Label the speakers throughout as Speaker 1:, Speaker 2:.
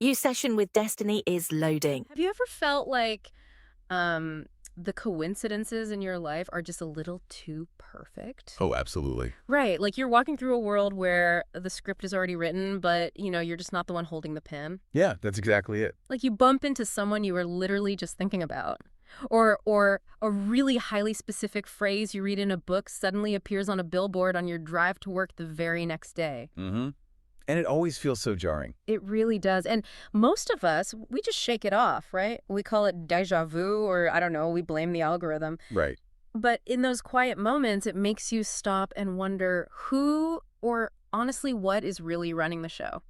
Speaker 1: Your session with Destiny is loading.
Speaker 2: Have you ever felt like um, the coincidences in your life are just a little too perfect?
Speaker 3: Oh, absolutely.
Speaker 2: Right, like you're walking through a world where the script is already written, but you're just not the one holding the pen.
Speaker 3: Yeah, that's exactly it.
Speaker 2: Like you bump into someone you were literally just thinking about. Or a really highly specific phrase you read in a book suddenly appears on a billboard on your drive to work the very next day.
Speaker 3: Mm-hmm. And it always feels so jarring.
Speaker 2: It really does. And most of us, we just shake it off, right? We call it déjà vu, or I don't know, we blame the algorithm.
Speaker 3: Right.
Speaker 2: But in those quiet moments, it makes you stop and wonder who or honestly what is really running the show.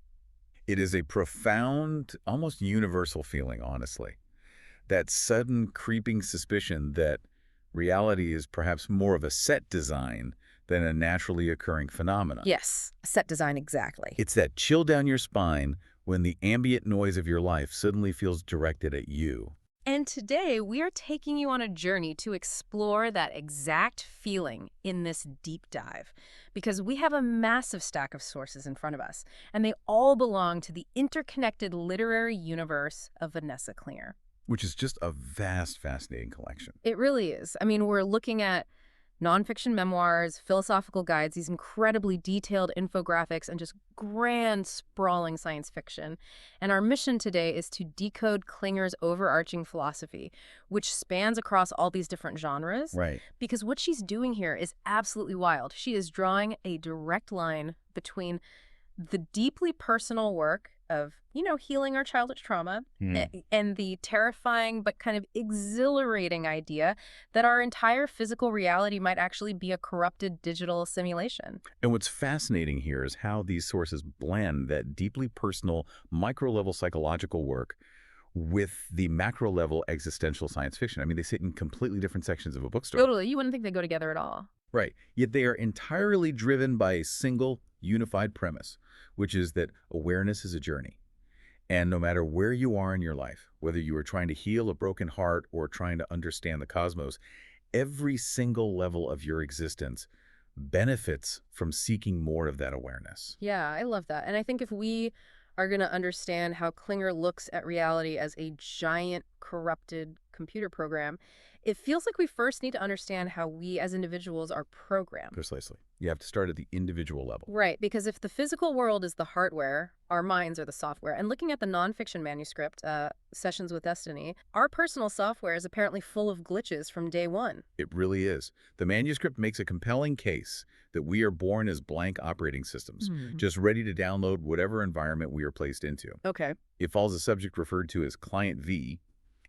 Speaker 3: It is a profound, almost universal feeling, honestly. That sudden creeping suspicion that reality is perhaps more of a set design than a naturally occurring phenomenon.
Speaker 2: Yes, set design exactly.
Speaker 3: It's that chill down your spine when the ambient noise of your life suddenly feels directed at you.
Speaker 2: And today, we are taking you on a journey to explore that exact feeling in this deep dive. Because we have a massive stack of sources in front of us, and they all belong to the interconnected literary universe of Vanessa Klinger.
Speaker 3: Which is just a vast, fascinating collection.
Speaker 2: It really is. I mean, we're looking at nonfiction memoirs, philosophical guides, these incredibly detailed infographics, and just grand, sprawling science fiction. And our mission today is to decode Klinger's overarching philosophy, which spans across all these different genres.
Speaker 3: Right.
Speaker 2: Because what she's doing here is absolutely wild. She is drawing a direct line between the deeply personal work of, healing our childhood trauma and the terrifying but kind of exhilarating idea that our entire physical reality might actually be a corrupted digital simulation.
Speaker 3: And what's fascinating here is how these sources blend that deeply personal, micro-level psychological work with the macro-level existential science fiction. I mean, they sit in completely different sections of a bookstore.
Speaker 2: Totally. You wouldn't think they go together at all.
Speaker 3: Right. Yet they are entirely driven by a single, unified premise, which is that awareness is a journey. And no matter where you are in your life, whether you are trying to heal a broken heart or trying to understand the cosmos, every single level of your existence benefits from seeking more of that awareness.
Speaker 2: Yeah, I love that. And I think if we are going to understand how Klinger looks at reality as a giant corrupted computer program, it feels like we first need to understand how we as individuals are programmed.
Speaker 3: Precisely. You have to start at the individual level.
Speaker 2: Right, because if the physical world is the hardware, our minds are the software. And looking at the nonfiction manuscript, Sessions with Destiny, our personal software is apparently full of glitches from day one.
Speaker 3: It really is. The manuscript makes a compelling case that we are born as blank operating systems, just ready to download whatever environment we are placed into.
Speaker 2: Okay.
Speaker 3: It follows a subject referred to as Client V,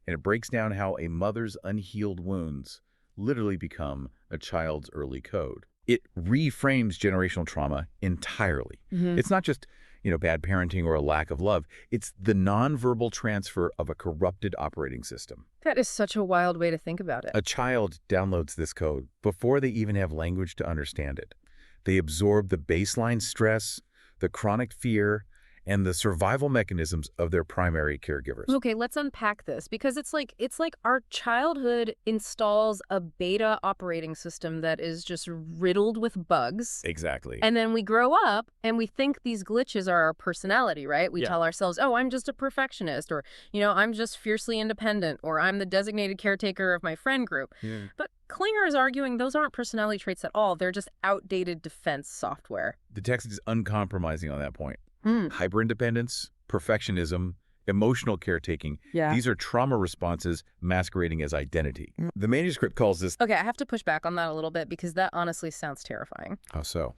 Speaker 3: and it breaks down how a mother's unhealed wounds literally become a child's early code. It reframes generational trauma entirely. It's not just, bad parenting or a lack of love. It's the nonverbal transfer of a corrupted operating system.
Speaker 2: That is such a wild way to think about it.
Speaker 3: A child downloads this code before they even have language to understand it. They absorb the baseline stress, the chronic fear, and the survival mechanisms of their primary caregivers.
Speaker 2: Okay, let's unpack this because it's like our childhood installs a beta operating system that is just riddled with bugs.
Speaker 3: Exactly.
Speaker 2: And then we grow up and we think these glitches are our personality, right? We tell ourselves, "Oh, I'm just a perfectionist," or, "I'm just fiercely independent," or "I'm the designated caretaker of my friend group."
Speaker 3: Yeah.
Speaker 2: But Klinger is arguing those aren't personality traits at all. They're just outdated defense software.
Speaker 3: The text is uncompromising on that point.
Speaker 2: Hmm.
Speaker 3: Hyperindependence, perfectionism, emotional caretaking.
Speaker 2: Yeah.
Speaker 3: These are trauma responses masquerading as identity. The manuscript calls this...
Speaker 2: Okay, I have to push back on that a little bit because that honestly sounds terrifying.
Speaker 3: How so?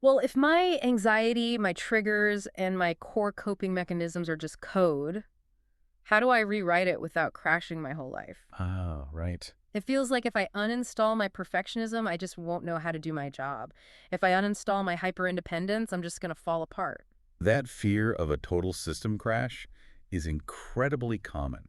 Speaker 2: Well, if my anxiety, my triggers, and my core coping mechanisms are just code, how do I rewrite it without crashing my whole life?
Speaker 3: Oh, right.
Speaker 2: It feels like if I uninstall my perfectionism, I just won't know how to do my job. If I uninstall my hyperindependence, I'm just going to fall apart.
Speaker 3: That fear of a total system crash is incredibly common.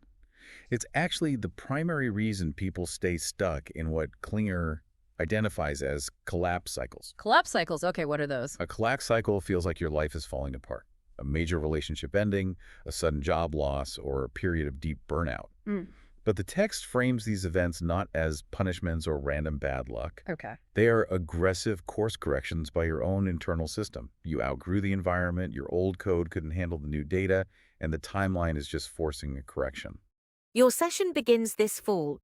Speaker 3: It's actually the primary reason people stay stuck in what Klinger identifies as collapse cycles.
Speaker 2: Collapse cycles. Okay, what are those?
Speaker 3: A collapse cycle feels like your life is falling apart. A major relationship ending, a sudden job loss, or a period of deep burnout. But the text frames these events not as punishments or random bad luck.
Speaker 2: Okay.
Speaker 3: They are aggressive course corrections by your own internal system. You outgrew the environment, your old code couldn't handle the new data, and the timeline is just forcing a correction.
Speaker 1: Your session begins this fall.